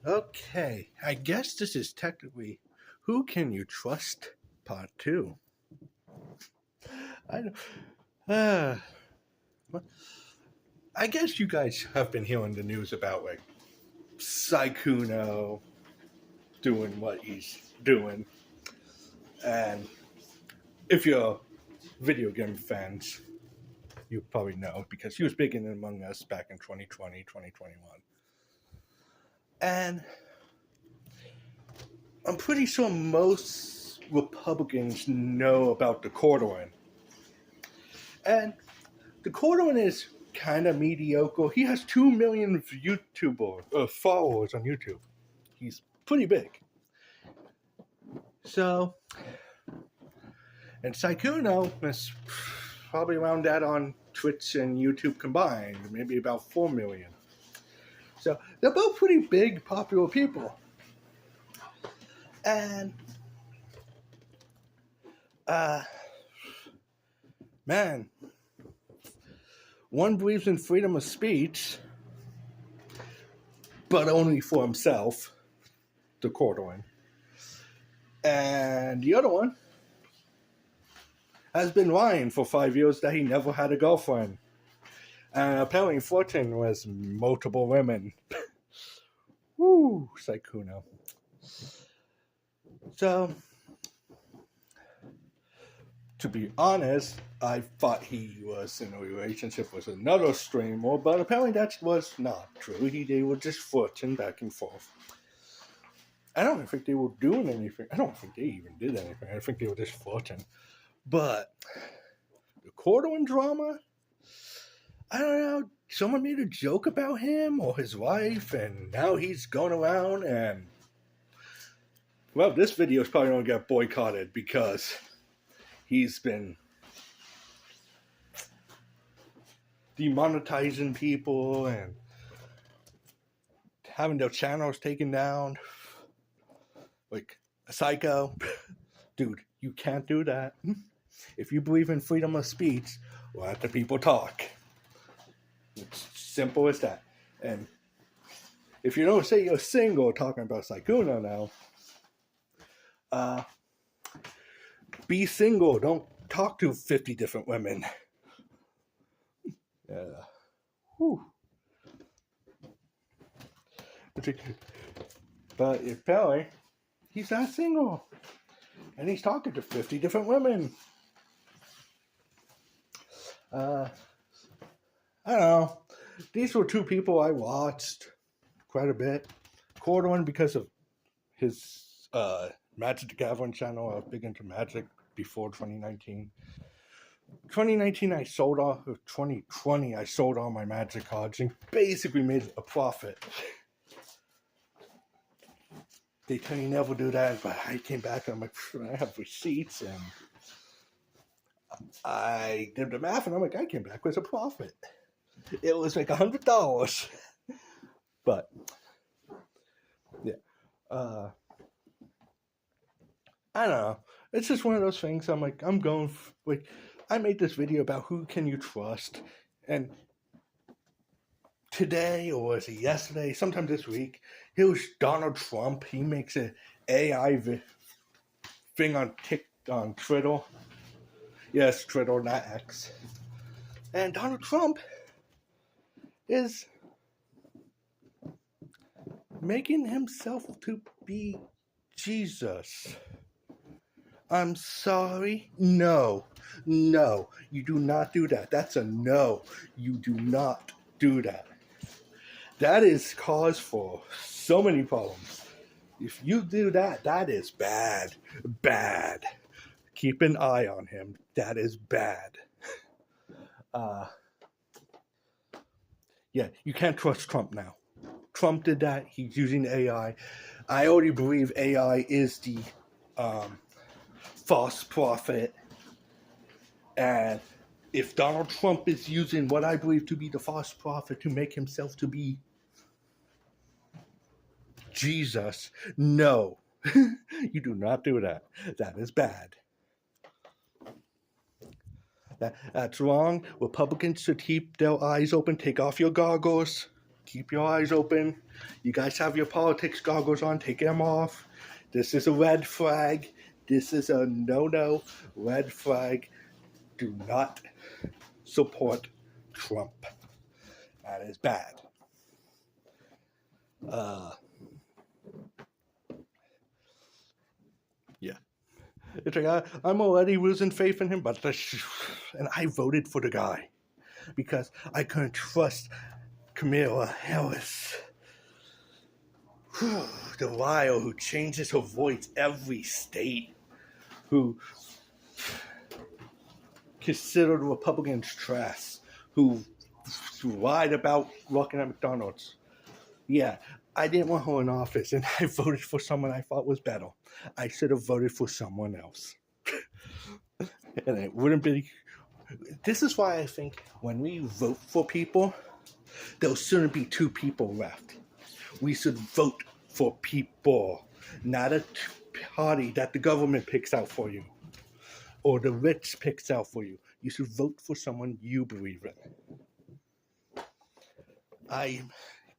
Okay, I guess this is technically Who Can You Trust Part 2. I don't. Uh, I guess you guys have been hearing the news about like Saikuno doing what he's doing. And if you're video game fans, you probably know because he was big in Among Us back in 2020, 2021. And I'm pretty sure most Republicans know about the Cordovan. And the Cordovan is kind of mediocre. He has 2 million followers on YouTube. He's pretty big. So, and Saikuno is probably around that on Twitch and YouTube combined, maybe about 4 million. So they're both pretty big, popular people. And, man, one believes in freedom of speech, but only for himself, the Cordovan. And the other one has been lying for 5 years that he never had a girlfriend. And apparently 14 was multiple women. Woo, Saikuno. So, to be honest, I thought he was in a relationship with another streamer, but apparently that was not true. They were just flirting back and forth. I don't think they were doing anything. I don't think they even did anything. I think they were just flirting. But the Cordovan drama, I don't know. Someone made a joke about him or his wife, and now he's going around and... Well, this video is probably going to get boycotted because he's been demonetizing people and having their channels taken down. Like a psycho. Dude, you can't do that. If you believe in freedom of speech, let the people talk. It's simple as that. And if you don't say you're single, talking about Saikuno now, be single. Don't talk to 50 different women. Whew. But apparently, he's not single. And he's talking to 50 different women. I don't know. These were two people I watched quite a bit. Cordovan because of his Magic the Gathering channel. I was big into Magic before 2019. 2019 I sold off. 2020 I sold all my Magic cards and basically made a profit. They tell you never do that, but I came back and I'm like, I have receipts, and I did the math and I'm like, I came back with a profit. It was like $100. But yeah. I don't know. It's just one of those things. I'm like, I made this video about who can you trust, and today, or was it yesterday, sometime this week, it was Donald Trump. He makes an AI thing on Twitter. Yes, Twitter, not X. And Donald Trump is making himself to be Jesus. I'm sorry. No, you do not do that. That's a no. You do not do that. That is cause for so many problems. If you do that, that is bad. Bad. Keep an eye on him. That is bad. Yeah, you can't trust Trump now. Trump did that. He's using AI. I already believe AI is the false prophet. And if Donald Trump is using what I believe to be the false prophet to make himself to be Jesus, no. You do not do that. That is bad. That's wrong. Republicans should keep their eyes open. Take off your goggles. keep your eyes open. You guys have your politics goggles on, take them off. This is a red flag. This is a no-no red flag. Do not support Trump. That is bad. Yeah. It's like I'm already losing faith in him, and I voted for the guy because I couldn't trust Kamala Harris. The liar who changes her voice every state, who considered Republicans trash, who lied about working at McDonald's. Yeah, I didn't want her in office, and I voted for someone I thought was better. I should have voted for someone else. And it wouldn't be. This is why I think when we vote for people, there shouldn't be two people left. We should vote for people, not a party that the government picks out for you or the rich picks out for you. You should vote for someone you believe in. I'm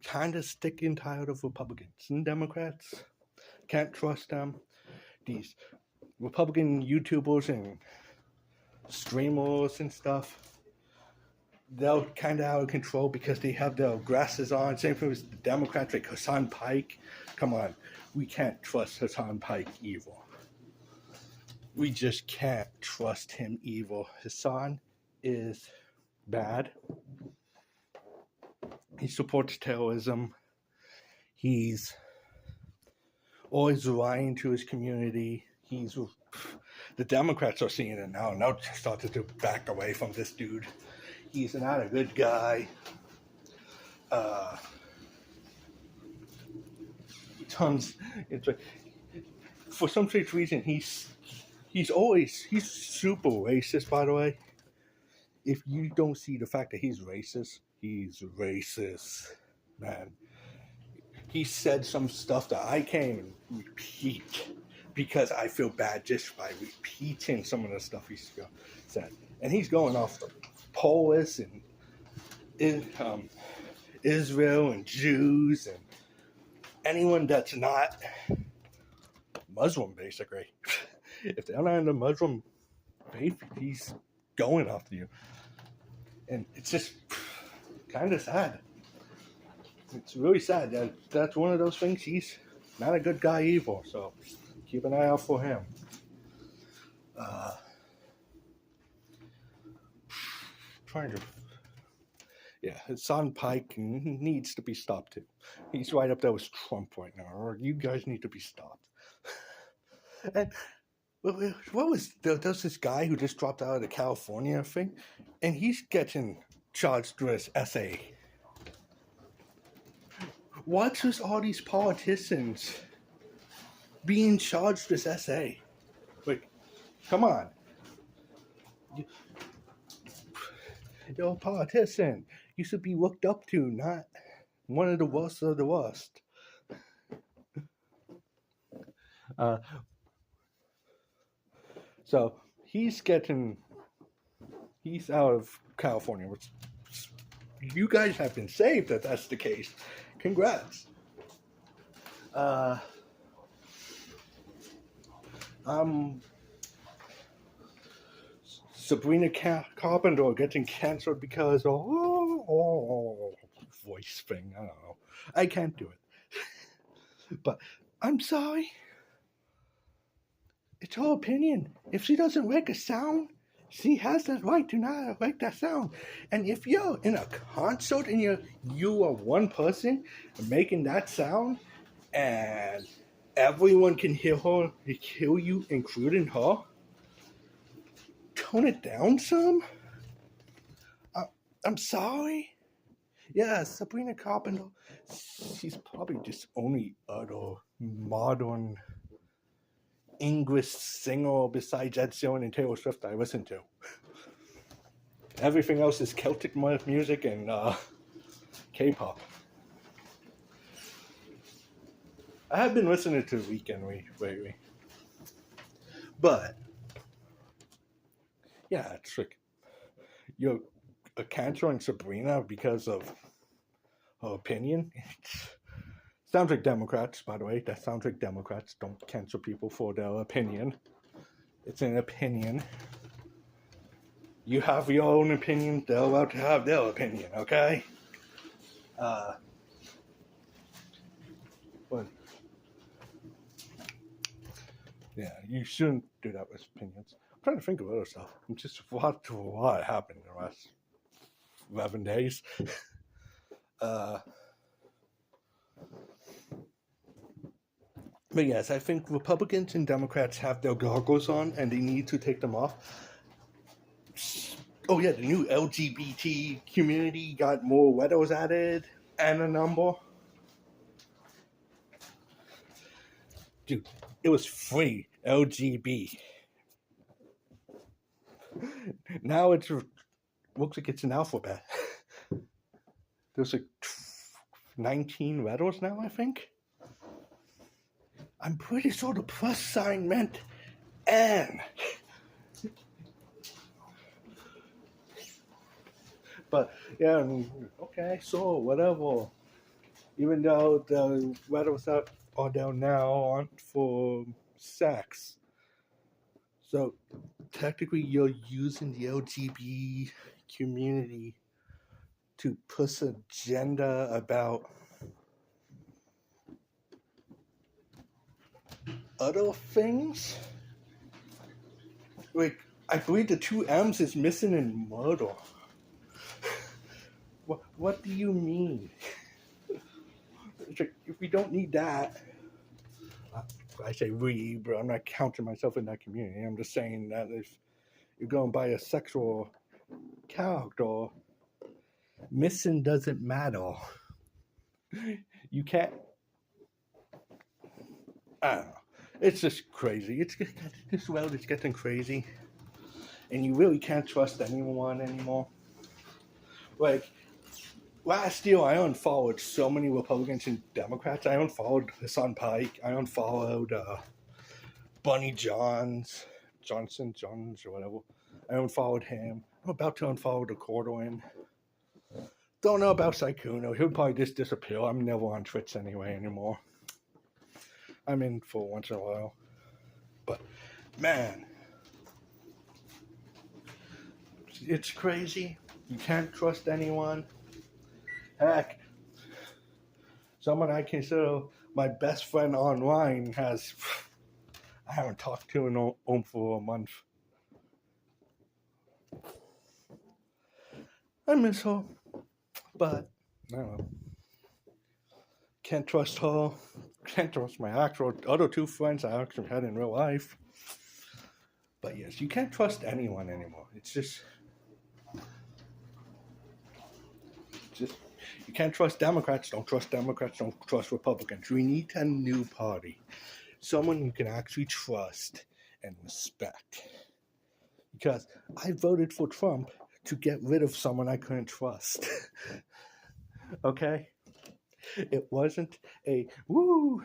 kind of sick and tired of Republicans and Democrats. Can't trust them. These Republican YouTubers and streamers and stuff, they're kind of out of control because they have their glasses on. Same thing with the Democrats, like Hassan Pike. Come on, we can't trust Hassan Pike either. We just can't trust him either. Hassan is bad. He supports terrorism. He's always lying to his community. The Democrats are seeing it now. Now started to back away from this dude. He's not a good guy. It's like, for some strange reason, he's super racist. By the way, if you don't see the fact that he's racist, man. He said some stuff that I can't even repeat because I feel bad just by repeating some of the stuff he said. And he's going off the Polish and Israel and Jews and anyone that's not Muslim, basically. If they're not in the Muslim faith, he's going after you. And it's just kind of sad. It's really sad. That's one of those things. He's not a good guy either, so keep an eye out for him. Hassan Pike needs to be stopped too. He's right up there with Trump right now. Or you guys need to be stopped. And there's this guy who just dropped out of the California thing, and he's getting charged with SA. What's with all these politicians being charged with SA? Like, come on. You're a politician. You should be looked up to, not one of the worst of the worst. So he's out of California, which you guys have been saved if that's the case. Congrats. Sabrina Carpenter getting canceled because voice thing. I don't know. I can't do it. But I'm sorry. It's her opinion. If she doesn't like a sound, she has the right to not like that sound. And if you're in a concert and you are one person making that sound, and everyone can hear you, including her, tone it down some. I'm sorry. Yeah, Sabrina Carpenter. She's probably just only other modern English singer besides Ed Sheeran and Taylor Swift I listen to. Everything else is Celtic music and K-pop. I have been listening to The Weeknd lately. But yeah, it's like you're canceling Sabrina because of opinion. Sounds like Democrats, by the way. That sounds like Democrats. Don't cancel people for their opinion. It's an opinion. You have your own opinion. They're allowed to have their opinion, okay? But yeah, you shouldn't do that with opinions. I'm trying to think of other stuff. Just what happened in the last 11 days. But yes, I think Republicans and Democrats have their goggles on and they need to take them off. Oh yeah, the new LGBT community got more letters added and a number. Dude, it was free LGB. Now it looks like it's an alphabet. There's like 19 letters now, I think. I'm pretty sure the plus sign meant N. But yeah, okay, so whatever. Even though the letters that are down now aren't for sex. So technically you're using the LGBT community to push an agenda about other things. Like, I believe the 2 M's is missing in murder. What do you mean? Like, if we don't need that, I say we, but I'm not counting myself in that community. I'm just saying that if you're going by a sexual character, missing doesn't matter. You can't. I don't know. It's just crazy. This world is getting crazy, and you really can't trust anyone anymore. Like, last year, I unfollowed so many Republicans and Democrats. I unfollowed Hassan Pike. I unfollowed Bunny Johnson, or whatever. I unfollowed him. I'm about to unfollow the Cordoin. Don't know about Sykkuno. He'll probably just disappear. I'm never on Twitch anyway anymore. I'm in for once in a while. But, man, it's crazy. You can't trust anyone. Heck, someone I consider my best friend online I haven't talked to him for a month. I miss her, but I don't know. Can't trust her. Can't trust my other 2 friends I actually had in real life. But yes, you can't trust anyone anymore. It's just you can't trust Democrats. Don't trust Democrats. Don't trust Republicans. We need a new party, someone you can actually trust and respect. Because I voted for Trump to get rid of someone I couldn't trust. Okay? It wasn't a, woo,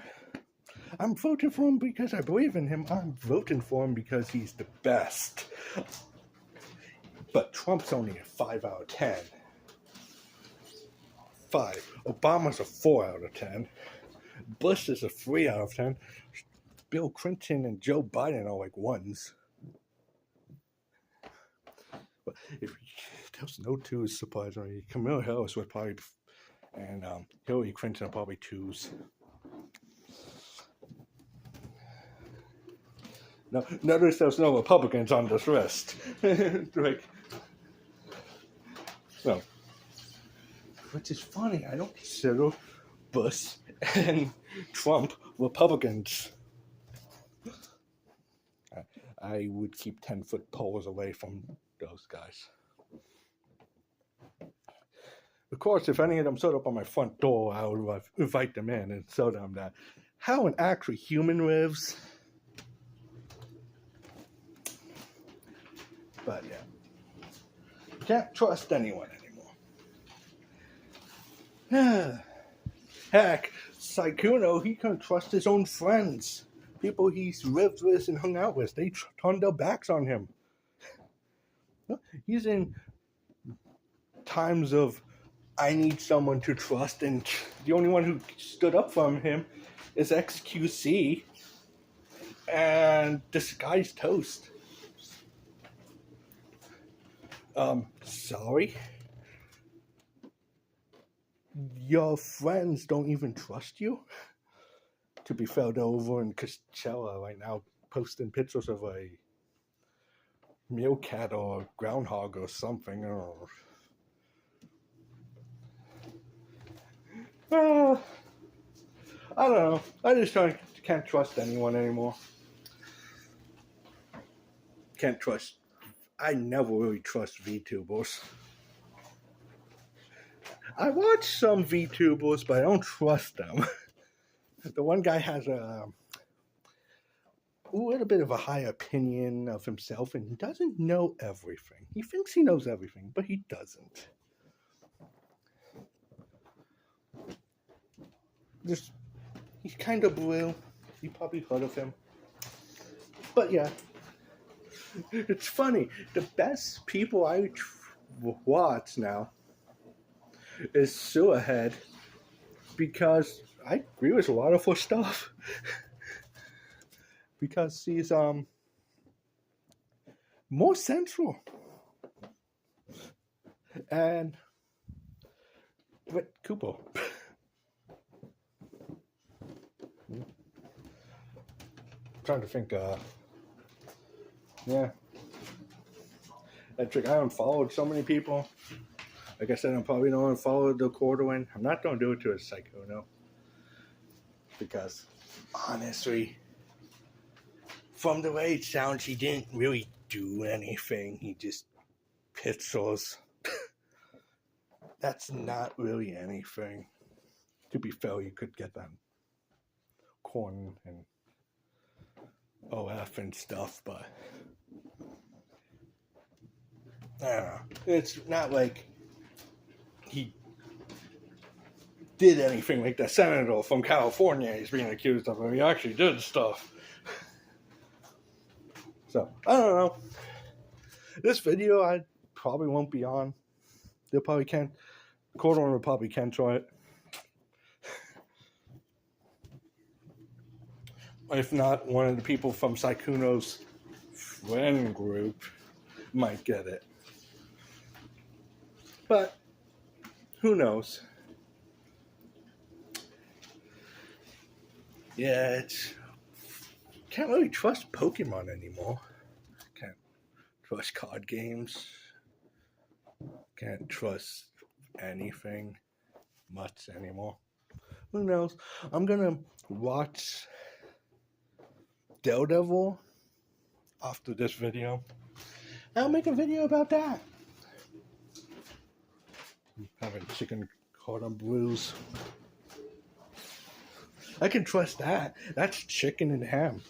I'm voting for him because I believe in him. I'm voting for him because he's the best. But Trump's only a 5 out of 10. 5. Obama's a 4 out of 10. Bush is a 3 out of 10. Bill Clinton and Joe Biden are like 1s. But if there's no 2s, surprisingly, Kamala Harris would probably, and Hillary Clinton are probably 2s. No, notice there's no Republicans on this list. Like, so, which is funny. I don't consider Bush and Trump Republicans. I would keep 10-foot poles away from those guys. Of course, if any of them showed up on my front door, I would invite them in and show them that how an actual human lives. But yeah, can't trust anyone anymore. Heck, Sykkuno, he couldn't trust his own friends. People he's lived with and hung out with, they turned their backs on him. He's in times of I need someone to trust, and the only one who stood up for him is XQC, and this guy's toast. Sorry? Your friends don't even trust you? To be fair, they're over in Coachella right now posting pictures of a meerkat or groundhog or something. I don't know. I just can't trust anyone anymore. Can't trust. I never really trust VTubers. I watch some VTubers, but I don't trust them. The one guy has a little bit of a high opinion of himself, and he doesn't know everything. He thinks he knows everything, but he doesn't. He's kind of blue. You probably heard of him. But yeah, it's funny. The best people I watch now is Sewerhead, because I agree with a lot of her stuff. Because he's more central. And Kupo. Trying to think, yeah. I unfollowed so many people. Like I said, I'm probably not going to follow the Corduan. I'm not going to do it to a Sykkuno. Because, honestly, from the way it sounds, he didn't really do anything. He just pixels. That's not really anything. To be fair, you could get them corn and OF and stuff, but I don't know. It's not like he did anything like the senator from California he's being accused of. He actually did stuff. So, I don't know. This video I probably won't be on. They'll probably can't. Corduan will probably can't try it. If not, one of the people from Sykkuno's friend group might get it. But who knows? Yeah, can't really trust Pokemon anymore. Can't trust card games. Can't trust anything much anymore. Who knows? I'm gonna watch Daredevil after this video. I'll make a video about that. I'm having chicken cordon blues. I can trust that. That's chicken and ham.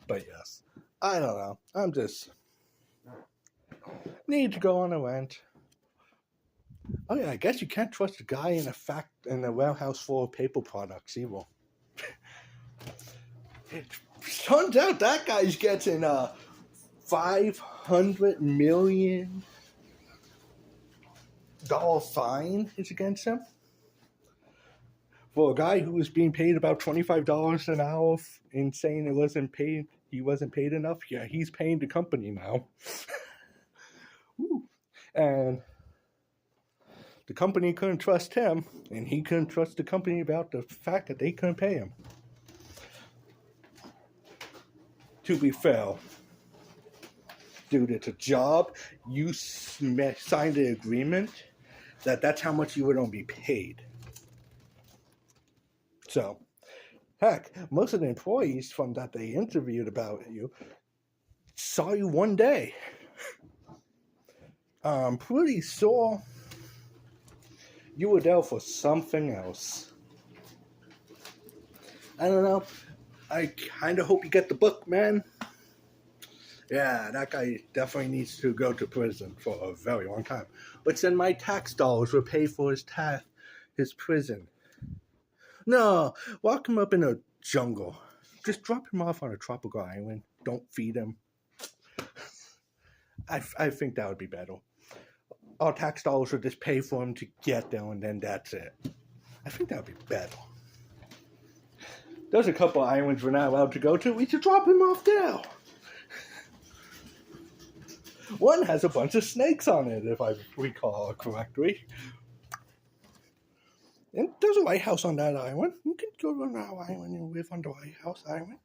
But yes, I don't know. I'm just need to go on a rant. Oh yeah, I guess you can't trust a guy in a warehouse full of paper products either. It turns out that guy's getting $500 million fine is against him for a guy who was being paid about $25 an hour and saying he wasn't paid enough. Yeah, he's paying the company now. And the company couldn't trust him, and he couldn't trust the company about the fact that they couldn't pay him. To be fair, dude, it's a job. You signed the agreement that's how much you were going to be paid. So, heck, most of the employees from that they interviewed about you saw you one day. I'm pretty sure you were there for something else. I don't know. I kind of hope you get the book, man. Yeah, that guy definitely needs to go to prison for a very long time. But then my tax dollars will pay for his prison. No, lock him up in a jungle. Just drop him off on a tropical island. Don't feed him. I think that would be better. Our tax dollars would just pay for him to get there, and then that's it. I think that would be better. There's a couple islands we're not allowed to go to. We should drop him off there. One has a bunch of snakes on it, if I recall correctly. And there's a lighthouse on that island. You can go to that island and live on the lighthouse island.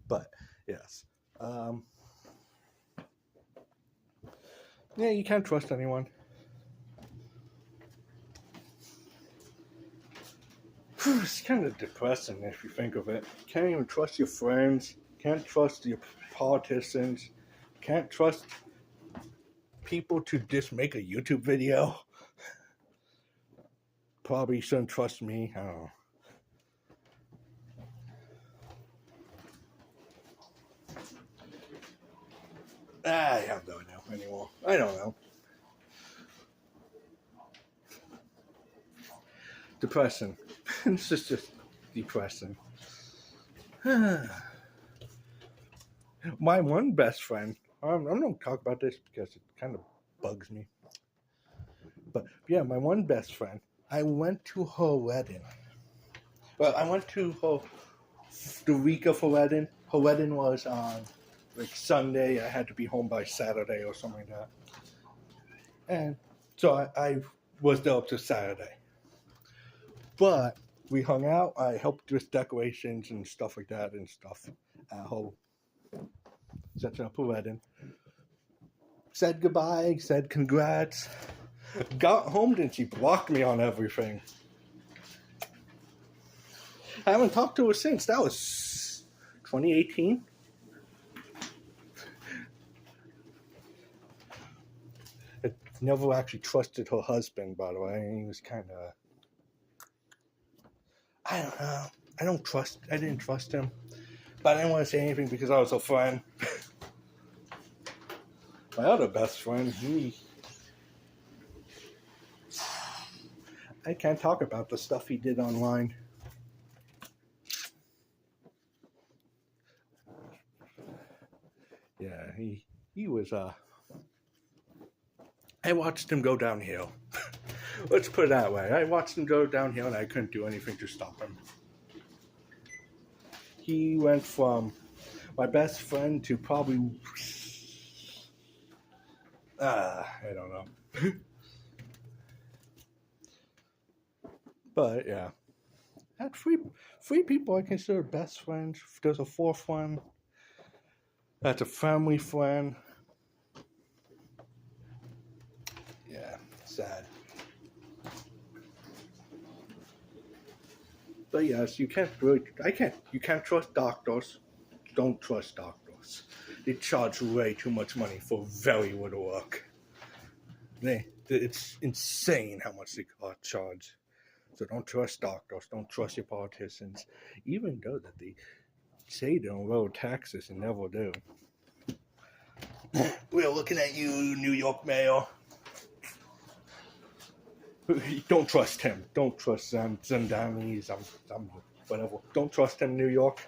But, yes. Yeah, you can't trust anyone. It's kind of depressing if you think of it. You can't even trust your friends. Can't trust your politicians. Can't trust people to just make a YouTube video. Probably shouldn't trust me. I don't know. I don't know anymore. I don't know. Depressing. This is just depressing. My one best friend, I'm not going to talk about this because it kind of bugs me. But yeah, my one best friend, I went to her wedding. Well, I went to the week of her wedding. Her wedding was on like Sunday. I had to be home by Saturday or something like that. And so I was there up to Saturday. But we hung out. I helped with decorations and stuff like that and stuff at home. Setting up a wedding. Said goodbye, said congrats. Got home and she blocked me on everything. I haven't talked to her since. That was 2018. I never actually trusted her husband, by the way. He was kind of... I don't know. I didn't trust him. But I didn't want to say anything because I was a friend. My other best friend, I can't talk about the stuff he did online. Yeah, he was, I watched him go downhill. Let's put it that way. I watched him go downhill and I couldn't do anything to stop him. He went from my best friend to probably... I don't know. But, yeah. I had three people I consider best friends. There's a fourth one. That's a family friend. Yeah, sad. But yes, you can't trust doctors. Don't trust doctors. They charge way too much money for very little work. It's insane how much they charge. So don't trust doctors. Don't trust your politicians. Even though that they say they don't lower taxes and never do. We're looking at you, New York mayor. Don't trust him. Don't trust Zandani, whatever. Don't trust him, New York.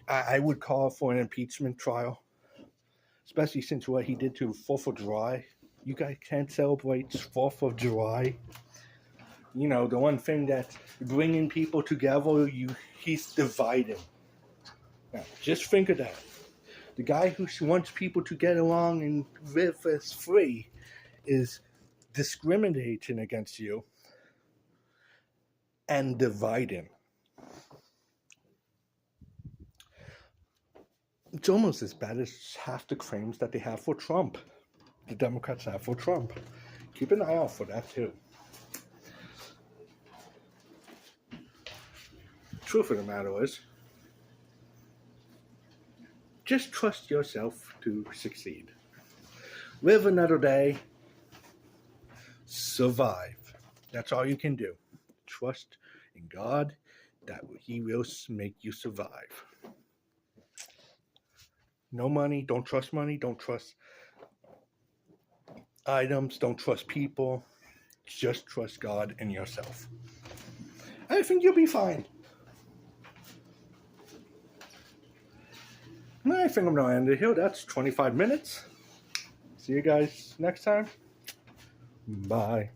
I would call for an impeachment trial, especially since what he did to 4th of July. You guys can't celebrate 4th of July. You know, the one thing that's bringing people together, he's dividing. Now, just think of that. The guy who wants people to get along and live as free is discriminating against you and dividing. It's almost as bad as half the claims that they have for Trump. The Democrats have for Trump. Keep an eye out for that too. Truth of the matter is, just trust yourself to succeed. Live another day. Survive. That's all you can do. Trust in God that He will make you survive. No money. Don't trust money. Don't trust items. Don't trust people. Just trust God and yourself. I think you'll be fine. I think I'm gonna end it here. That's 25 minutes. See you guys next time. Bye.